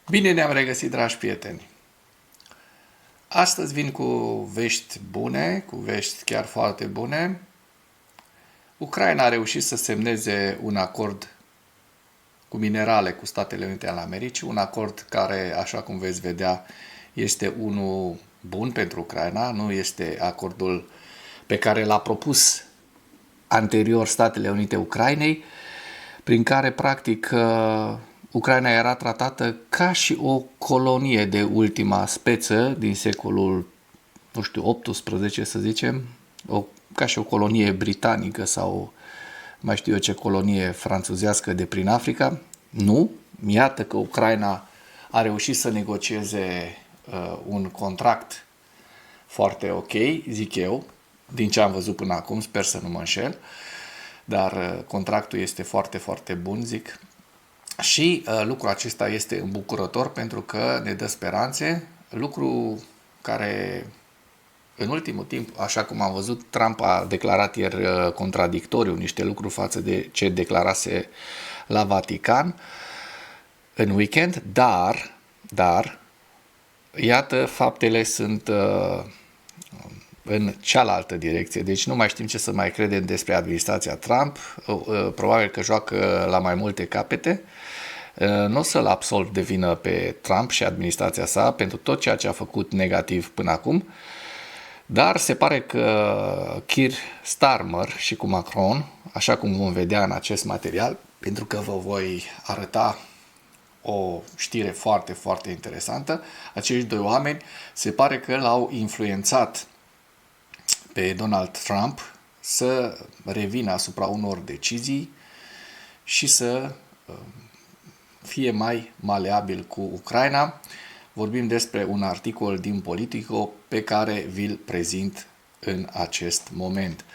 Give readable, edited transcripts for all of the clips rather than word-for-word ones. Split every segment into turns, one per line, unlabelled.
Bine ne-am regăsit, dragi prieteni! Astăzi vin cu vești bune, cu vești chiar foarte bune. Ucraina a reușit să semneze un acord cu minerale cu Statele Unite ale Americii, un acord care, așa cum veți vedea, este unul bun pentru Ucraina, nu este acordul pe care l-a propus anterior Statele Unite Ucrainei, prin care, practic, Ucraina era tratată ca și o colonie de ultima speță din secolul, nu știu, 18, să zicem, ca și o colonie britanică sau mai știu eu ce colonie franțuzească de prin Africa. Nu, iată că Ucraina a reușit să negocieze un contract foarte ok, zic eu, din ce am văzut până acum, sper să nu mă înșel, dar contractul este foarte, foarte bun, zic. Și lucrul acesta este îmbucurător pentru că ne dă speranțe, lucru care în ultimul timp, așa cum am văzut, Trump a declarat ieri contradictoriu niște lucruri față de ce declarase la Vatican în weekend, dar iată, faptele sunt în cealaltă direcție. Deci nu mai știm ce să mai credem despre administrația Trump. Probabil că joacă la mai multe capete. Nu o să-l absolv de vină pe Trump și administrația sa pentru tot ceea ce a făcut negativ până acum, dar se pare că Keir Starmer și cu Macron, așa cum vom vedea în acest material, pentru că vă voi arăta o știre foarte, foarte interesantă, acești doi oameni se pare că l-au influențat pe Donald Trump să revină asupra unor decizii și să fie mai maleabil cu Ucraina. Vorbim despre un articol din Politico pe care vi-l prezint în acest moment.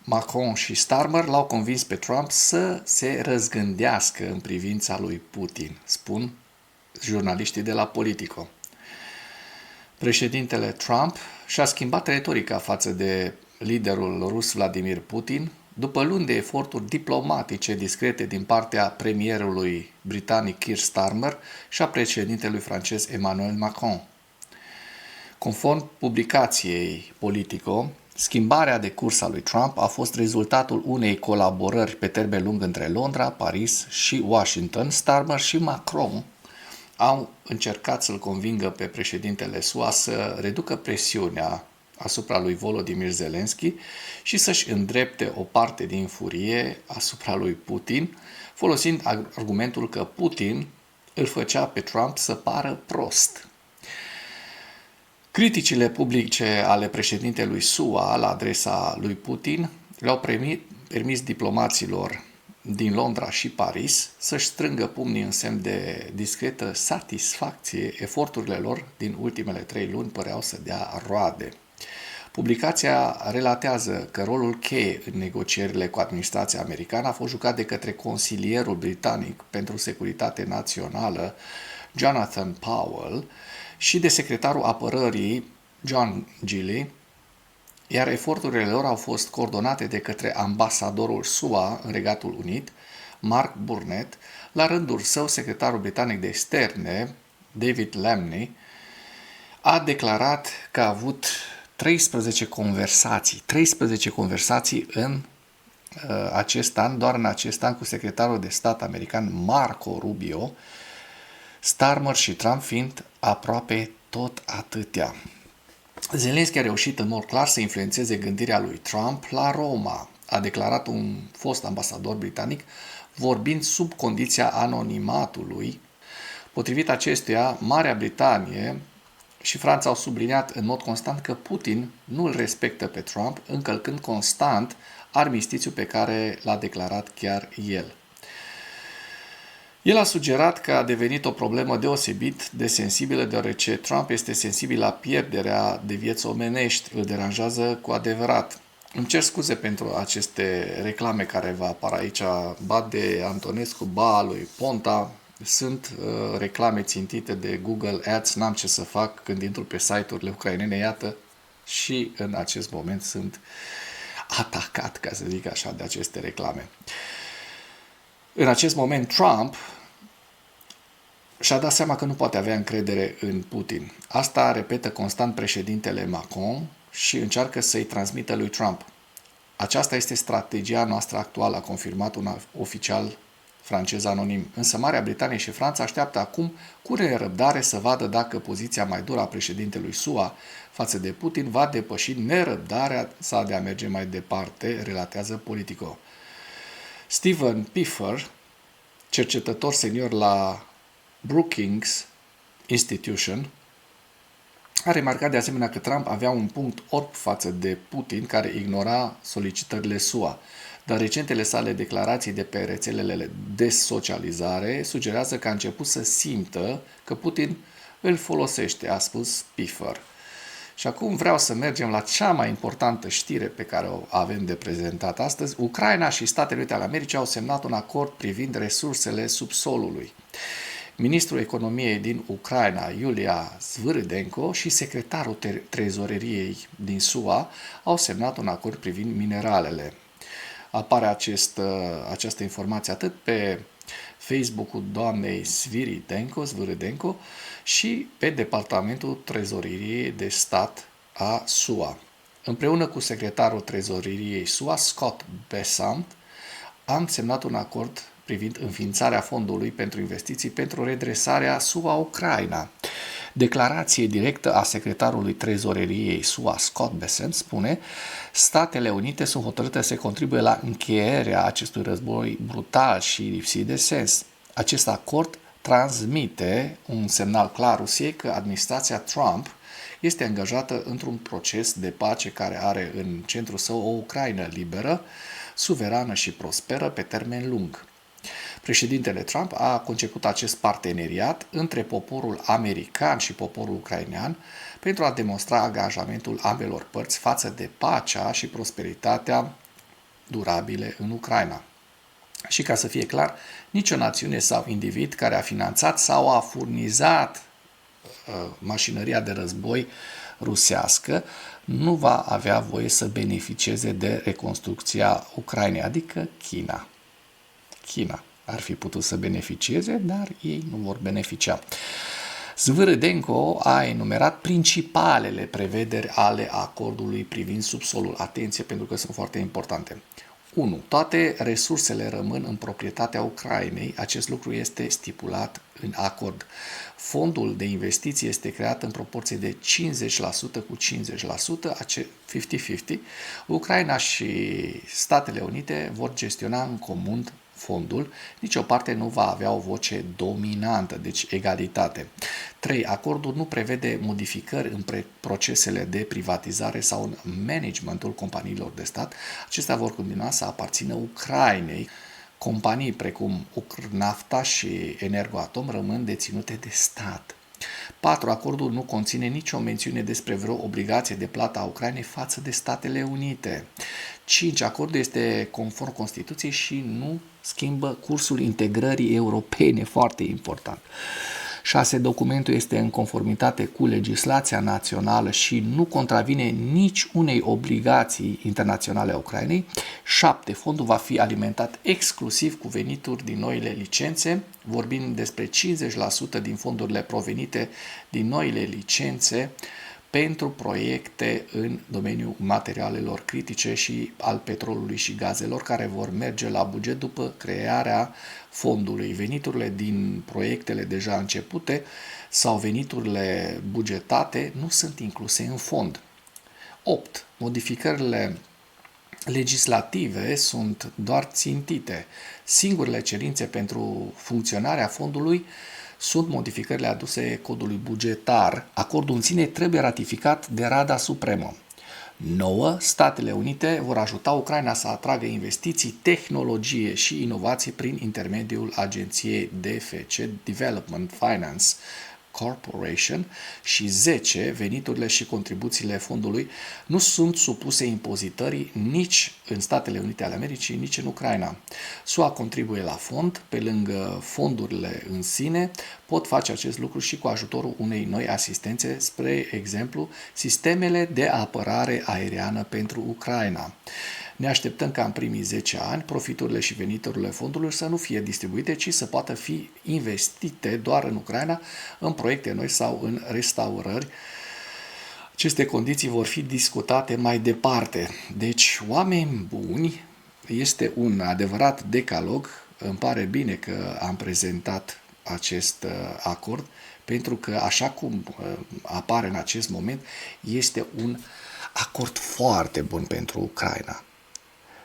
Macron și Starmer l-au convins pe Trump să se răzgândească în privința lui Putin, spun jurnaliștii de la Politico. Președintele Trump și-a schimbat retorica față de liderul rus Vladimir Putin după luni de eforturi diplomatice discrete din partea premierului britanic Keir Starmer și a președintelui francez Emmanuel Macron. Conform publicației Politico, schimbarea de curs a lui Trump a fost rezultatul unei colaborări pe termen lung între Londra, Paris și Washington. Starmer și Macron au încercat să-l convingă pe președintele SUA să reducă presiunea asupra lui Volodymyr Zelensky și să-și îndrepte o parte din furie asupra lui Putin, folosind argumentul că Putin îl făcea pe Trump să pară prost. Criticile publice ale președintelui SUA la adresa lui Putin le-au permis diplomaților din Londra și Paris să-și strângă pumnii în semn de discretă satisfacție. Eforturile lor din ultimele 3 luni păreau să dea roade. Publicația relatează că rolul cheie în negocierile cu administrația americană a fost jucat de către consilierul britanic pentru securitate națională, Jonathan Powell, și de secretarul apărării, John Gilley, iar eforturile lor au fost coordonate de către ambasadorul SUA în Regatul Unit, Mark Burnett, la rândul său secretarul britanic de externe, David Lammy, a declarat că a avut 13 conversații în acest an, doar în acest an, cu secretarul de stat american Marco Rubio, Starmer și Trump fiind aproape tot atâtea. Zelensky a reușit în mod clar să influențeze gândirea lui Trump la Roma, a declarat un fost ambasador britanic, vorbind sub condiția anonimatului. Potrivit acestuia, Marea Britanie și Franța au subliniat în mod constant că Putin nu îl respectă pe Trump, încălcând constant armistițiul pe care l-a declarat chiar el. El a sugerat că a devenit o problemă deosebit de sensibilă, deoarece Trump este sensibil la pierderea de vieți omenești, îl deranjează cu adevărat. Îmi cer scuze pentru aceste reclame care vă apar aici, ba de Antonescu, ba lui Ponta. Sunt reclame țintite de Google Ads, n-am ce să fac când intru pe site-urile ucrainene, iată, și în acest moment sunt atacat, ca să zic așa, de aceste reclame. În acest moment, Trump și-a dat seama că nu poate avea încredere în Putin. Asta repetă constant președintele Macron și încearcă să-i transmită lui Trump. Aceasta este strategia noastră actuală, a confirmat un oficial francez anonim. Însă Marea Britanie și Franța așteaptă acum cu nerăbdare să vadă dacă poziția mai dură a președintelui SUA față de Putin va depăși nerăbdarea sa de a merge mai departe, relatează Politico. Stephen Piffer, cercetător senior la Brookings Institution, a remarcat de asemenea că Trump avea un punct orb față de Putin, care ignora solicitările SUA, dar recentele sale declarații de pe rețelele de socializare sugerează că a început să simtă că Putin îl folosește, a spus Piffer. Și acum vreau să mergem la cea mai importantă știre pe care o avem de prezentat astăzi. Ucraina și Statele Unite ale Americii au semnat un acord privind resursele subsolului. Ministrul Economiei din Ucraina, Iulia Sviridenko, și secretarul trezoreriei din SUA au semnat un acord privind mineralele. Apare această informație atât pe Facebook-ul doamnei Sviridenko și pe Departamentul Trezoreriei de Stat a SUA. Împreună cu secretarul trezoreriei SUA, Scott Bessent, am semnat un acord privind înființarea fondului pentru investiții pentru redresarea SUA-Ucraina. Declarație directă a secretarului trezoreriei SUA, Scott Bessent, spune: Statele Unite sunt hotărâte să contribuie la încheierea acestui război brutal și lipsit de sens. Acest acord transmite un semnal clar Rusiei că administrația Trump este angajată într-un proces de pace care are în centrul său o Ucraina liberă, suverană și prosperă pe termen lung. Președintele Trump a conceput acest parteneriat între poporul american și poporul ucrainean pentru a demonstra angajamentul ambelor părți față de pacea și prosperitatea durabile în Ucraina. Și ca să fie clar, nicio națiune sau individ care a finanțat sau a furnizat mașinăria de război rusească nu va avea voie să beneficieze de reconstrucția Ucrainei, adică China. China ar fi putut să beneficieze, dar ei nu vor beneficia. Zviridenko a enumerat principalele prevederi ale acordului privind subsolul. Atenție, pentru că sunt foarte importante. 1. Toate resursele rămân în proprietatea Ucrainei. Acest lucru este stipulat în acord. Fondul de investiții este creat în proporție de 50% cu 50%, 50-50. Ucraina și Statele Unite vor gestiona în comun fondul, nicio parte nu va avea o voce dominantă, deci egalitate. 3. Acordul nu prevede modificări în procesele de privatizare sau în managementul companiilor de stat. Acestea vor continua să aparțină Ucrainei. Companii precum Ukrnafta și Energoatom rămân deținute de stat. 4. Acordul nu conține nicio mențiune despre vreo obligație de plată a Ucrainei față de Statele Unite. 5. Acordul este conform Constituției și nu schimbă cursul integrării europene, foarte important. 6. Documentul este în conformitate cu legislația națională și nu contravine nici unei obligații internaționale a Ucrainei. 7. Fondul va fi alimentat exclusiv cu venituri din noile licențe, vorbind despre 50% din fondurile provenite din noile licențe pentru proiecte în domeniul materialelor critice și al petrolului și gazelor, care vor merge la buget după crearea fondului. Veniturile din proiectele deja începute sau veniturile bugetate nu sunt incluse în fond. 8. Modificările legislative sunt doar țintite. Singurele cerințe pentru funcționarea fondului sunt modificările aduse codului bugetar. Acordul în sine trebuie ratificat de Rada Supremă. 9. Statele Unite vor ajuta Ucraina să atragă investiții, tehnologie și inovație prin intermediul agenției DFC, Development Finance Corporation, și 10. Veniturile și contribuțiile fondului nu sunt supuse impozitării nici în Statele Unite ale Americii, nici în Ucraina. SUA contribuie la fond, pe lângă fondurile în sine, pot face acest lucru și cu ajutorul unei noi asistențe, spre exemplu, sistemele de apărare aeriană pentru Ucraina. Ne așteptăm ca în primii 10 ani profiturile și veniturile fondurilor să nu fie distribuite, ci să poată fi investite doar în Ucraina, în proiecte noi sau în restaurări. Aceste condiții vor fi discutate mai departe. Deci, oameni buni, este un adevărat decalog. Îmi pare bine că am prezentat acest acord, pentru că, așa cum apare în acest moment, este un acord foarte bun pentru Ucraina.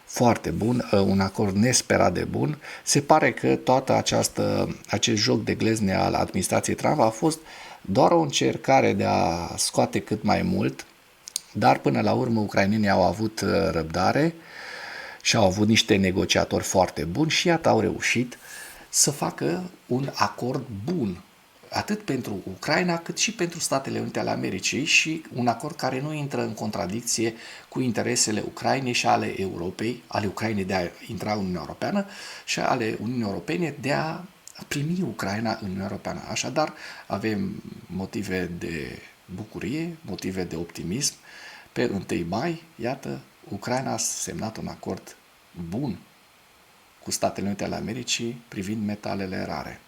Foarte bun, un acord nesperat de bun. Se pare că toată acest joc de glezne al administrației Trump a fost doar o încercare de a scoate cât mai mult, dar până la urmă ucrainenii au avut răbdare și au avut niște negociatori foarte buni și iată au reușit să facă un acord bun, atât pentru Ucraina cât și pentru Statele Unite ale Americii, și un acord care nu intră în contradicție cu interesele Ucrainei și ale Europei, ale Ucrainei de a intra în Uniunea Europeană și ale Uniunii Europene de a primi Ucraina în Uniunea Europeană. Așadar, avem motive de bucurie, motive de optimism. Pe 1 mai, iată, Ucraina a semnat un acord bun cu Statele Unite ale Americii privind metalele rare.